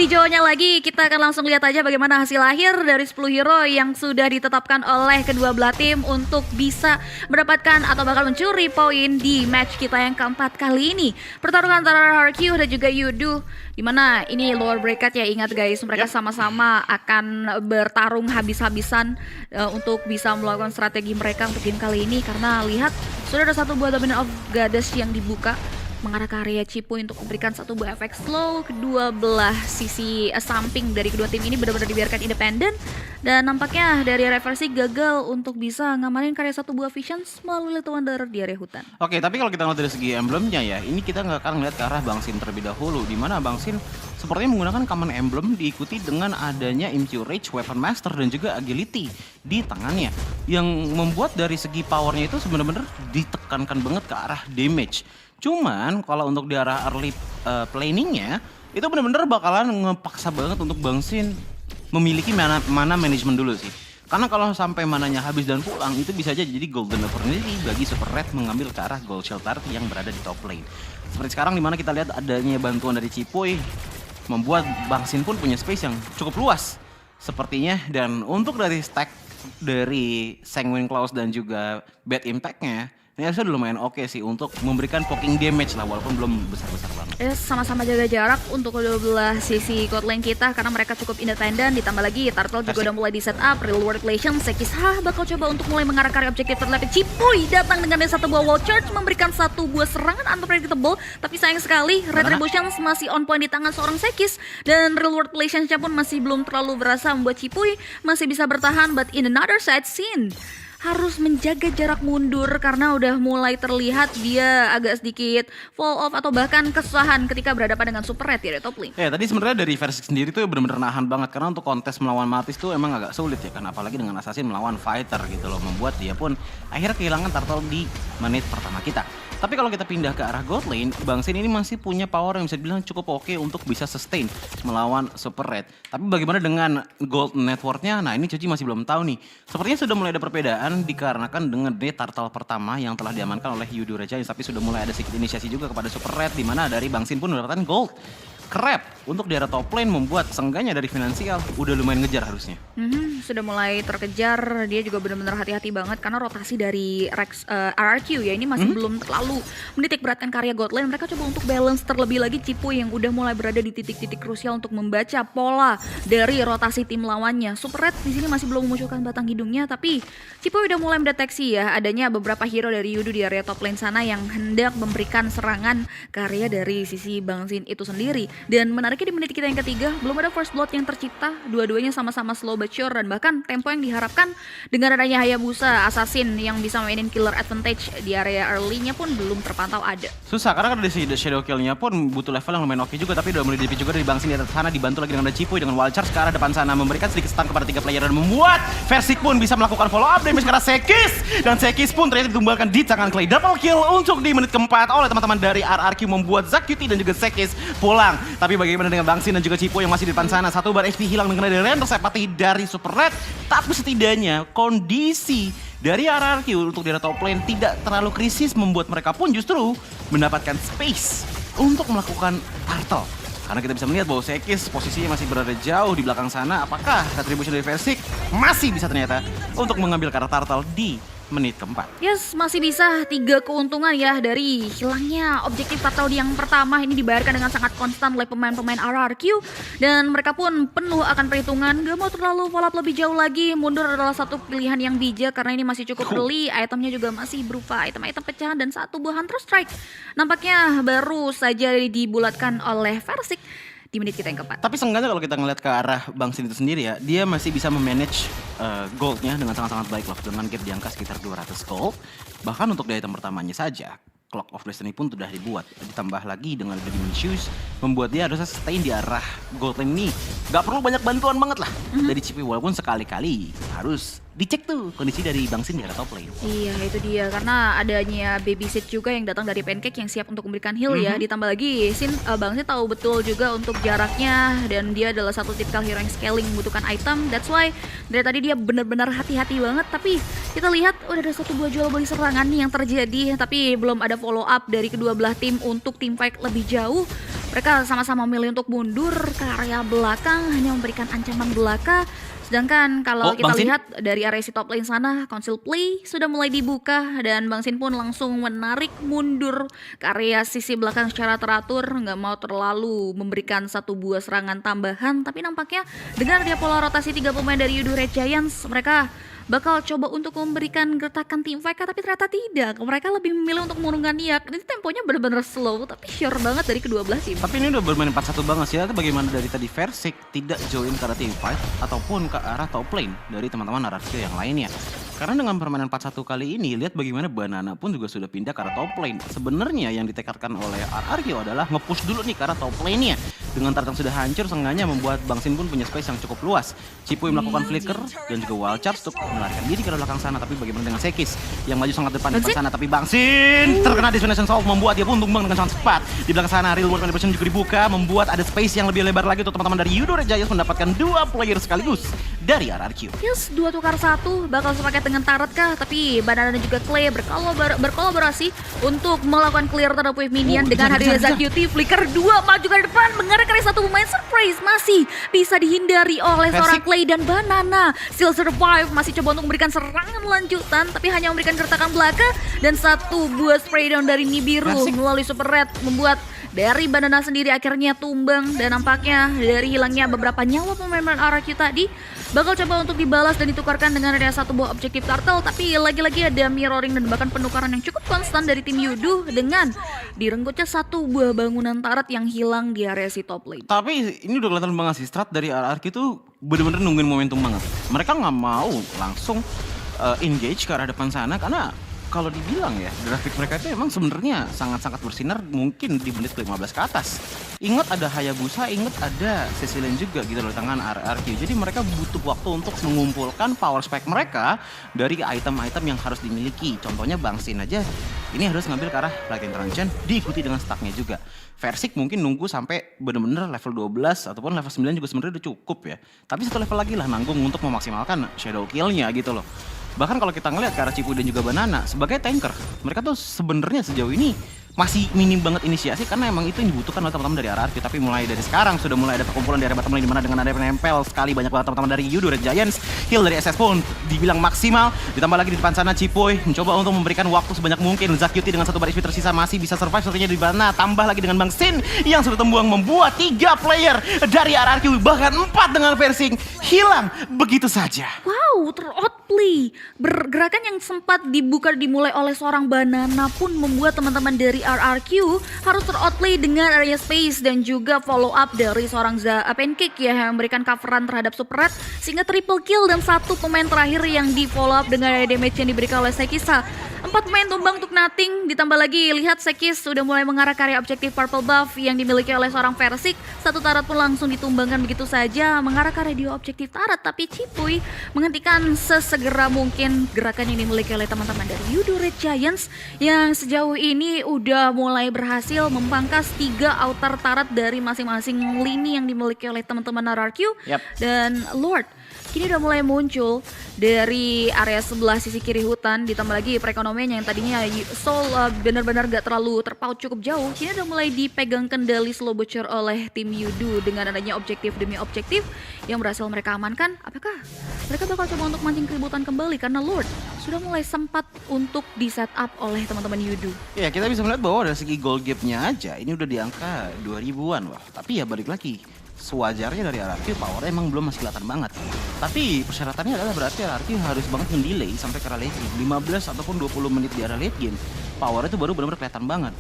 hijaunya lagi, kita akan langsung lihat aja bagaimana hasil akhir dari 10 hero yang sudah ditetapkan oleh kedua belah tim untuk bisa mendapatkan atau bakal mencuri poin di match kita yang keempat kali ini. Pertarungan antara RRQ dan juga Yudu, dimana ini lower bracket ya, ingat guys, mereka sama-sama akan bertarung habis-habisan untuk bisa melakukan strategi mereka untuk game kali ini. Karena lihat, sudah ada satu buah Dominant of Goddess yang dibuka mengarah ke area Cipuy untuk memberikan satu buah efek slow. Kedua belah sisi samping dari kedua tim ini benar-benar dibiarkan independen, dan nampaknya dari Reversi gagal untuk bisa ngamanin karya satu buah Visions melalui Little Wonder di area hutan. Oke, tapi kalau kita ngeliat dari segi emblemnya ya, ini kita nggak akan ngeliat ke arah Bang Sin terlebih dahulu, di mana Bang Sin sepertinya menggunakan common emblem diikuti dengan adanya Impure Rage, Weapon Master, dan juga Agility di tangannya, yang membuat dari segi powernya itu sebenarnya ditekankan banget ke arah damage. Cuman kalau untuk di arah early planningnya itu benar-benar bakalan ngepaksa banget untuk Bang Sin memiliki mana manajemen dulu sih. Karena kalau sampai mananya habis dan pulang, itu bisa aja jadi golden opportunity bagi Super Red mengambil ke arah gold shelter yang berada di top lane. Seperti sekarang dimana kita lihat adanya bantuan dari Cipuy membuat Bang Sin pun punya space yang cukup luas sepertinya. Dan untuk dari stack dari Sanguine Claws dan juga Bad Impact-nya, ini harusnya udah lumayan oke sih untuk memberikan poking damage lah, walaupun belum besar-besar banget. Sama-sama jaga jarak untuk kedua belah sisi court lane kita karena mereka cukup independen. Ditambah lagi Turtle juga udah mulai di setup real world relation. Sekis bakal coba untuk mulai mengarah ke objektif terlebih. Cipuy datang dengan satu buah wall charge memberikan satu buah serangan unpredictable, tapi sayang sekali Retribution masih on point di tangan seorang Sekis, dan real world relations-nya pun masih belum terlalu berasa membuat Cipuy masih bisa bertahan. But in another side, Sin harus menjaga jarak mundur karena udah mulai terlihat dia agak sedikit fall off atau bahkan kesusahan ketika berhadapan dengan Super Red di top lane. Ya tadi sebenarnya dari versi sendiri tuh benar-benar nahan banget, karena untuk kontes melawan Maltis tuh emang agak sulit ya kan, apalagi dengan Assassin melawan Fighter gitu loh, membuat dia pun akhirnya kehilangan turtle di menit pertama kita. Tapi kalau kita pindah ke arah gold lane, Bang Sin ini masih punya power yang bisa dibilang cukup oke untuk bisa sustain melawan Super Red. Tapi bagaimana dengan gold networknya? Nah ini Cuci masih belum tahu nih. Sepertinya sudah mulai ada perbedaan dikarenakan dengan turtle pertama yang telah diamankan oleh Yudu Raja, tapi sudah mulai ada sedikit inisiasi juga kepada Super Red, di mana dari Bang Sin pun mendapatkan gold. Crab untuk di area top lane membuat sengganya dari finansial udah lumayan ngejar harusnya. Sudah mulai terkejar, dia juga benar-benar hati-hati banget karena rotasi dari RRQ ya ini masih belum terlalu menitik beratkan karya God Lane. Mereka coba untuk balance terlebih lagi Cipuy yang udah mulai berada di titik-titik krusial untuk membaca pola dari rotasi tim lawannya. Super Red di sini masih belum memunculkan batang hidungnya, tapi Cipuy udah mulai mendeteksi ya adanya beberapa hero dari Yudu di area top lane sana yang hendak memberikan serangan karya dari sisi Bang Sin itu sendiri. Dan menariknya di menit kita yang ketiga belum ada first blood yang tercipta, dua-duanya sama-sama slow but sure, dan bahkan tempo yang diharapkan dengan adanya Hayabusa Assassin yang bisa mainin killer advantage di area early-nya pun belum terpantau ada. Susah karena dari shadow kill-nya pun butuh level yang lumayan oke juga, tapi udah mulai di juga dari Bang Sin di atas sana, dibantu lagi dengan Cipuy dengan wall charge ke arah depan sana, memberikan sedikit stun kepada 3 player dan membuat Versik pun bisa melakukan follow up damage karena Sekis, dan Sekis pun ternyata ditumbalkan di tangan Clay. Double kill untuk di menit keempat oleh teman-teman dari RRQ membuat Zakyuti dan juga Sekis pulang. Tapi bagaimana dengan Bang Sin dan juga Cipuy yang masih di depan sana? Satu bar HP hilang dengan dari render sepati dari Super Red. Tapi setidaknya kondisi dari RRQ untuk di top lane tidak terlalu krisis, membuat mereka pun justru mendapatkan space untuk melakukan turtle. Karena kita bisa melihat bahwa Sekis posisinya masih berada jauh di belakang sana. Apakah Retribution dari Versik masih bisa ternyata untuk mengambil karena turtle di menit keempat? Yes, masih bisa 3 keuntungan ya dari hilangnya objektif turtle yang pertama. Ini dibayarkan dengan sangat konstan oleh pemain-pemain RRQ, dan mereka pun penuh akan perhitungan. Gak mau terlalu follow up lebih jauh lagi. Mundur adalah satu pilihan yang bijak karena ini masih cukup early. Itemnya juga masih berupa item-item pecahan dan satu buah Hunter Strike. Nampaknya baru saja dibulatkan oleh Versik di menit kita yang keempat. Tapi seenggaknya kalau kita ngeliat ke arah Bang Sin itu sendiri ya, dia masih bisa memanage goldnya dengan sangat-sangat baik loh, dengan gap di angka sekitar 200 gold. Bahkan untuk di item pertamanya saja, Clock of Destiny pun sudah dibuat. Ditambah lagi dengan Demon Shoes, membuat dia harusnya sustain di arah gold lane ini. Gak perlu banyak bantuan banget lah dari Cipuy, walaupun sekali-kali harus dicek tuh kondisi dari Bang Sin di arah top lane. Iya, itu dia, karena adanya babysit juga yang datang dari Pancake yang siap untuk memberikan heal ya. Ditambah lagi Bang Sin tahu betul juga untuk jaraknya, dan dia adalah satu tipikal hero yang scaling membutuhkan item. That's why dari tadi dia benar-benar hati-hati banget. Tapi kita lihat udah ada satu buah jual beli serangan nih yang terjadi, tapi belum ada follow up dari kedua belah tim untuk tim fight lebih jauh. Mereka sama-sama memilih untuk mundur ke area belakang, hanya memberikan ancaman belaka. Sedangkan kalau kita Bang Sin? lihat dari area si top lane sana, Council Play sudah mulai dibuka dan Bang Sin pun langsung menarik mundur ke area sisi belakang secara teratur, nggak mau terlalu memberikan satu buah serangan tambahan. Tapi nampaknya dengan dia pola rotasi 3 pemain dari Yudu Red Giants, mereka bakal coba untuk memberikan gertakan teamfight, tapi ternyata tidak. Mereka lebih memilih untuk mengurungkan niat. Ini temponya benar-benar slow, tapi sure banget dari kedua belah tim. Tapi ini udah bermain 4-1 banget sih. Tapi bagaimana dari tadi Versik tidak join ke arah teamfight ataupun ke arah top lane dari teman-teman RRQ yang lainnya. Karena dengan permainan 4-1 kali ini, lihat bagaimana Banana pun juga sudah pindah ke arah top lane. Sebenarnya yang ditekadkan oleh RRQ adalah nge-push dulu nih ke arah top lane-nya. Dengan target yang sudah hancur, seenggaknya membuat Bang Sin pun punya space yang cukup luas. Cipuy melakukan flicker dan juga wild charge untuk melarikan diri ke belakang sana. Tapi bagaimana dengan Sekis yang maju sangat depan di depan sana, tapi Bang Sin terkena Destination Solve, membuat dia pun tumbang dengan sangat cepat. Di belakang sana Real World Manipulation juga dibuka, membuat ada space yang lebih lebar lagi untuk teman-teman dari Yudo Red Giants mendapatkan 2 player sekaligus dari RRQ. Yes, 2 tukar 1 bakal sepaket dengan Tarot kah? Tapi Banana dan juga Clay berkolaborasi untuk melakukan clear terhadap wave minion dengan hadirnya Zakyuti. Flicker 2 maju ke depan, mengarah ke satu pemain surprise, masih bisa dihindari oleh seorang Clay dan Banana. Still survive, masih coba untuk memberikan serangan lanjutan, tapi hanya memberikan gertakan belaka dan satu buah spray down dari Nibiru melalui Super Red, membuat dari Banana sendiri akhirnya tumbang. Dan nampaknya dari hilangnya beberapa nyawa pemain RRQ tadi bakal coba untuk dibalas dan ditukarkan dengan ada satu buah objektif turtle. Tapi lagi-lagi ada mirroring dan bahkan penukaran yang cukup konstan dari tim Yudu dengan direnggutnya satu buah bangunan turret yang hilang di area si top lane. Tapi ini udah kelihatan banget sih, strat dari RRQ itu bener-bener nungguin momentum banget. Mereka nggak mau langsung engage ke arah depan sana karena kalau dibilang ya, grafik mereka itu emang sebenarnya sangat-sangat bersinar mungkin di menit ke-15 ke atas. Ingat ada Hayabusa, ingat ada Cecilian juga gitu loh tangan RRQ. Jadi mereka butuh waktu untuk mengumpulkan power spike mereka dari item-item yang harus dimiliki. Contohnya Bang Sin aja, ini harus ngambil ke arah Lightning Transcend, diikuti dengan stacknya juga. Versik mungkin nunggu sampai bener-bener level 12 ataupun level 9 juga sebenarnya udah cukup ya. Tapi satu level lagi lah nanggung untuk memaksimalkan shadow kill-nya gitu loh. Bahkan kalau kita ngelihat ke arah Cipuy dan juga Banana sebagai tanker, mereka tuh sebenarnya sejauh ini masih minim banget inisiasi karena emang itu yang dibutuhkan oleh teman-teman dari RRQ. Tapi mulai dari sekarang sudah mulai ada perkumpulan di area bottom lane di mana dengan ada penempel sekali banyak banget teman-teman dari Yudo Red Giants. Heal dari SS pun dibilang maksimal, ditambah lagi di depan sana Cipuy mencoba untuk memberikan waktu sebanyak mungkin. Zakyuti dengan satu bar HP tersisa masih bisa survive sepertinya di mana, tambah lagi dengan Bang Sin yang sudah tembuang membuat 3 player dari RRQ, bahkan 4 dengan Versing hilang begitu saja. Wow, teroutplay. Gerakan yang sempat dimulai oleh seorang Banana pun membuat teman-teman dari RRQ harus teroutplay dengan area space dan juga follow up dari seorang Pancake ya yang memberikan coveran terhadap Super Red sehingga triple kill dan satu pemain terakhir yang di follow up dengan area damage yang diberikan oleh Sekisa. 4 pemain tumbang untuk nothing, ditambah lagi lihat Sekis sudah mulai mengarah ke area objektif purple buff yang dimiliki oleh seorang Versik. Satu turret pun langsung ditumbangkan begitu saja mengarah ke area objektif turret, tapi Cipuy menghentikan sesegera mungkin gerakan yang dimiliki oleh teman-teman dari Yudo Red Giants yang sejauh ini udah mulai berhasil memangkas 3 outer turret dari masing-masing lini yang dimiliki oleh teman-teman RRQ. Dan Lord kini udah mulai muncul dari area sebelah sisi kiri hutan, ditambah lagi perekonomian yang tadinya Soul benar-benar gak terlalu terpaut cukup jauh, kini udah mulai dipegang kendali slow butcher oleh tim Yudo dengan adanya objektif demi objektif yang berhasil mereka amankan. Apakah mereka bakal coba untuk mancing keributan kembali karena Lord sudah mulai sempat untuk di setup oleh teman-teman Yudo. Ya, kita bisa melihat bahwa dari segi goal gap-nya aja ini udah di angka 2000-an wah. Tapi ya balik lagi, sewajarnya dari RRQ powernya emang belum masih kelihatan banget. Tapi persyaratannya adalah berarti RRQ harus banget mendelay sampai ke arah late game. 15 ataupun 20 menit di arah late game, powernya itu baru benar-benar kelihatan banget.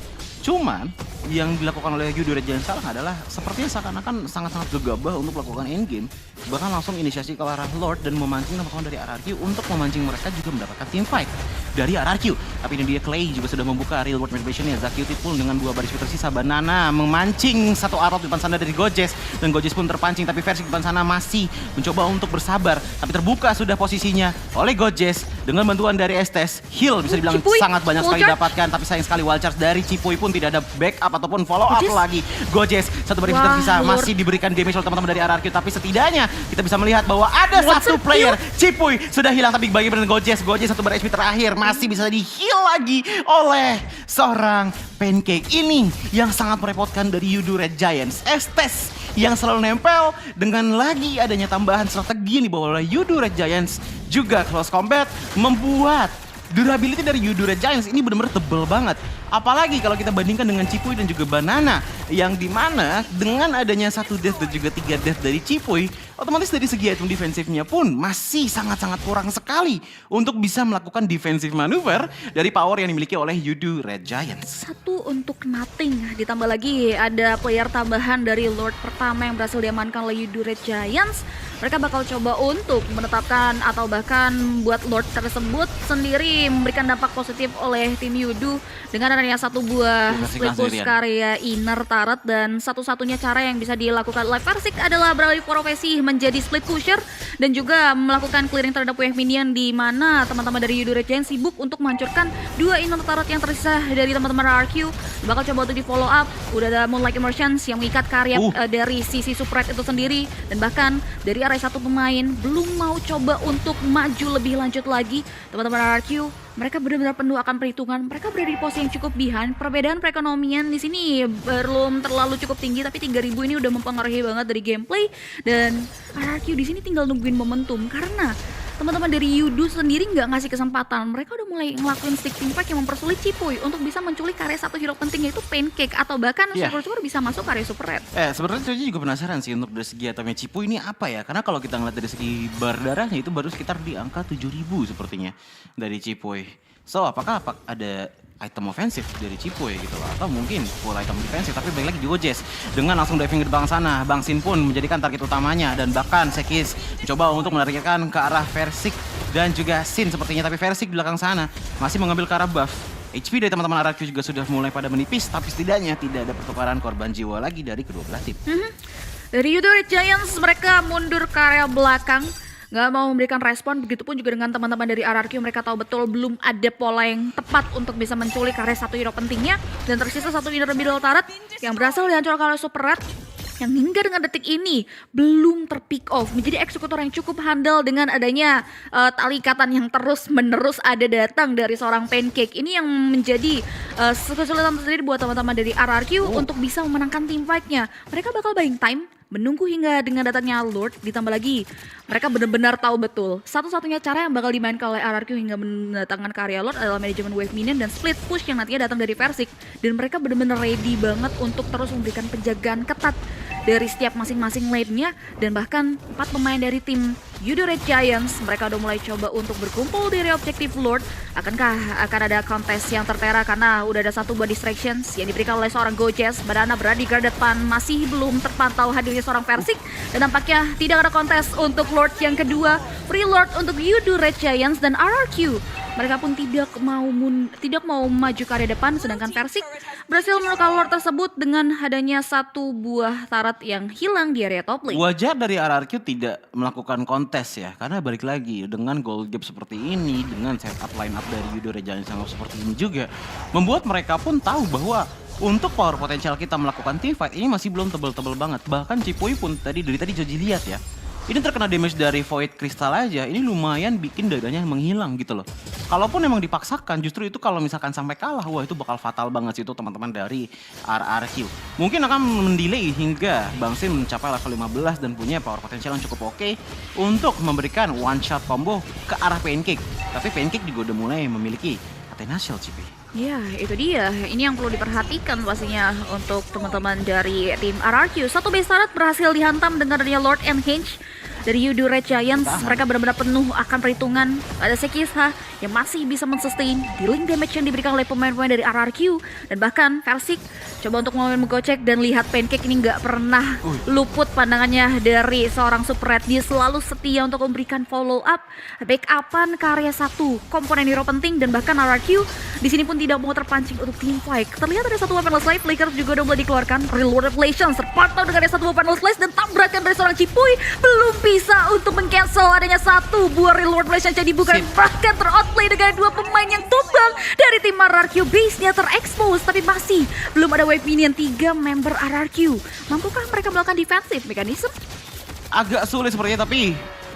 Cuman yang dilakukan oleh Yudo Red Giants sekarang adalah sepertinya seakan-akan sangat-sangat gegabah untuk melakukan endgame, bahkan langsung inisiasi ke arah Lord dan memancing teman-teman dari RRQ untuk memancing mereka juga mendapatkan team fight dari RRQ. Tapi ini dia Clay juga sudah membuka Real World Manipulation-nya. Zakyuti pun dengan 2 baris tersisa. Banana memancing satu arrow di depan sana dari Gojes dan Gojes pun terpancing, tapi versi di depan sana masih mencoba untuk bersabar, tapi terbuka sudah posisinya oleh Gojes dengan bantuan dari Estes. Heal bisa dibilang Cipuy, sangat banyak sekali Charge dapatkan, tapi sayang sekali wild charge dari Cipuy pun tidak ada backup ataupun follow up lagi. Gojes, satu body tersisa Lord. masih diberikan damage oleh teman-teman dari RRQ, tapi setidaknya kita bisa melihat bahwa ada satu player, Cipuy, sudah hilang, tapi bagaimana Gojes satu bar HP terakhir masih bisa di-heal lagi oleh seorang Pancake ini yang sangat merepotkan dari Yudu Red Giants. Estes yang selalu nempel dengan lagi adanya tambahan strategi nih bahwa Yudu Red Giants juga close combat membuat durability dari Yudu Red Giants ini benar-benar tebel banget. Apalagi kalau kita bandingkan dengan Cipuy dan juga Banana, yang dimana dengan adanya 1 death dan juga 3 death dari Cipuy, otomatis dari segi item defensifnya pun masih sangat-sangat kurang sekali untuk bisa melakukan defensive manuver dari power yang dimiliki oleh Yudu Red Giants. 1 untuk nothing, ditambah lagi ada player tambahan dari Lord pertama yang berhasil diamankan oleh Yudu Red Giants. Mereka bakal coba untuk menetapkan atau bahkan buat Lord tersebut sendiri memberikan dampak positif oleh tim Yudu dengan adanya 1 buah split push karya inner turret, dan satu-satunya cara yang bisa dilakukan oleh Versik adalah beralih profesi menjadi split pusher dan juga melakukan clearing terhadap wave minion, di mana teman-teman dari Yudu Red Giants sibuk untuk menghancurkan 2 inner turret yang tersisa dari teman-teman RRQ. Bakal coba untuk di follow up, udah ada Moonlight Immersions yang mengikat karya dari sisi Supret itu sendiri, dan bahkan dari area 1 pemain belum mau coba untuk maju lebih lanjut lagi. Teman-teman RRQ, mereka benar-benar penuh akan perhitungan. Mereka berada di posisi yang cukup behind. Perbedaan perekonomian di sini belum terlalu cukup tinggi, tapi 3.000 ini udah mempengaruhi banget dari gameplay, dan RRQ di sini tinggal nungguin momentum karena teman-teman dari Yudu sendiri nggak ngasih kesempatan. Mereka udah mulai ngelakuin stick teamfight yang mempersulit Cipuy untuk bisa menculik karya 1 hero penting, yaitu Pancake, atau bahkan super bisa masuk karya Super Red. Sebenarnya saya juga penasaran sih untuk dari segi itemnya Cipuy ini apa ya, karena kalau kita ngeliat dari segi bar darahnya itu baru sekitar di angka 7.000 sepertinya dari Cipuy. So apakah ada item ofensif dari Cipuy gitu loh, atau mungkin full item defensif, tapi balik lagi di Gojes dengan langsung diving ke depan sana. Bang Sin pun menjadikan target utamanya, dan bahkan Sekis mencoba untuk menargetkan ke arah Versik dan juga Sin sepertinya, tapi Versik di belakang sana masih mengambil ke arah buff. HP dari teman-teman RRQ juga sudah mulai pada menipis, tapi setidaknya tidak ada pertukaran korban jiwa lagi dari kedua belah tim. Dari Yudu Red Giants, mereka mundur ke area belakang, nggak mau memberikan respon. Begitupun juga dengan teman-teman dari RRQ, mereka tahu betul belum ada pola yang tepat untuk bisa menculik karya 1 hero pentingnya, dan tersisa 1 inner middle turret yang berhasil dihancurkan oleh Super Red, yang hingga dengan detik ini belum terpick off, menjadi eksekutor yang cukup handal dengan adanya tali ikatan yang terus-menerus ada datang dari seorang Pancake. Ini yang menjadi kesulitan tersendiri buat teman-teman dari RRQ untuk bisa memenangkan team fight-nya. Mereka bakal buying time, menunggu hingga dengan datangnya Lord, ditambah lagi mereka benar-benar tahu betul satu-satunya cara yang bakal dimainkan oleh RRQ hingga mendatangkan karya Lord adalah manajemen wave minion dan split push yang nantinya datang dari Versik, dan mereka benar-benar ready banget untuk terus memberikan penjagaan ketat dari setiap masing-masing lane-nya. Dan bahkan 4 pemain dari tim Yudu Red Giants, mereka udah mulai coba untuk berkumpul di area objektif Lord. Akankah akan ada kontes yang tertera karena udah ada 1 buah distractions yang diberikan oleh seorang Gojes. Banana berada di garda depan, masih belum terpantau hadirnya seorang Versik, dan nampaknya tidak ada kontes untuk Lord yang kedua. Free Lord untuk Yudu Red Giants dan RRQ. Mereka pun tidak mau maju ke area depan, sedangkan Versik berhasil menemukan Lord tersebut dengan adanya 1 buah turret yang hilang di area top lane. Wajar dari RRQ tidak melakukan kontes ya, karena balik lagi dengan gold gap seperti ini, dengan setup line up dari Yudu Red Giants yang seperti ini juga membuat mereka pun tahu bahwa untuk power potensial kita melakukan team fight ini masih belum tebel-tebel banget. Bahkan Cipuy pun tadi Joji lihat ya, ini terkena damage dari Void Crystal aja, ini lumayan bikin dadanya menghilang gitu loh. Kalaupun memang dipaksakan, justru itu kalau misalkan sampai kalah, wah itu bakal fatal banget sih itu teman-teman dari RRQ. Mungkin akan mendelay hingga Bang Sin mencapai level 15 dan punya power potensial yang cukup oke untuk memberikan one shot combo ke arah Pancake. Tapi Pancake juga udah mulai memiliki Athena Shield CP. Ya, itu dia. Ini yang perlu diperhatikan pastinya untuk teman-teman dari tim RRQ. 1 base turret berhasil dihantam dengan adanya Lord and Hinge dari Yudu Red Giants. Mereka benar-benar penuh akan perhitungan. Ada Sekisha yang masih bisa men-sustain dealing damage yang diberikan oleh pemain-pemain dari RRQ. Dan bahkan Versik coba untuk menggocek, dan lihat Pancake ini nggak pernah luput pandangannya dari seorang Super Red. Dia selalu setia untuk memberikan follow up, backupan karya 1 komponen hero penting, dan bahkan RRQ di sini pun tidak mau terpancing untuk team fight. Terlihat ada 1 weaponless life, Flicker juga udah mulai dikeluarkan. Real World Revelations terpantau dengan 1 weaponless life, dan tabrakan dari seorang Cipuy belum bisa untuk meng-cancel adanya satu buah reward blast yang jadi bukan, bahkan ter-outplay dengan dua pemain yang tumbang dari tim RRQ. Base-nya terekspos, tapi masih belum ada wave minion 3 member RRQ. Mampukah mereka melakukan defensive mechanism? Agak sulit sepertinya, tapi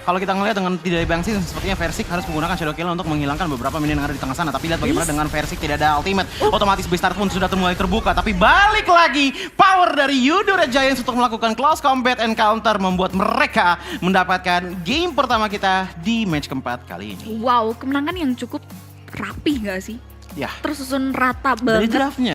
kalau kita ngelihat dengan tidak ada Bangsin, sepertinya Versik harus menggunakan Shadow Kill untuk menghilangkan beberapa minion yang ada di tengah sana. Tapi lihat bagaimana dengan Versik tidak ada ultimate. Otomatis Beastart pun sudah mulai terbuka. Tapi balik lagi, power dari Eudora Giants untuk melakukan close combat encounter membuat mereka mendapatkan game pertama kita di match keempat kali ini. Wow, kemenangan yang cukup rapi gak sih? Ya, Tersusun rata dari banget. draftnya.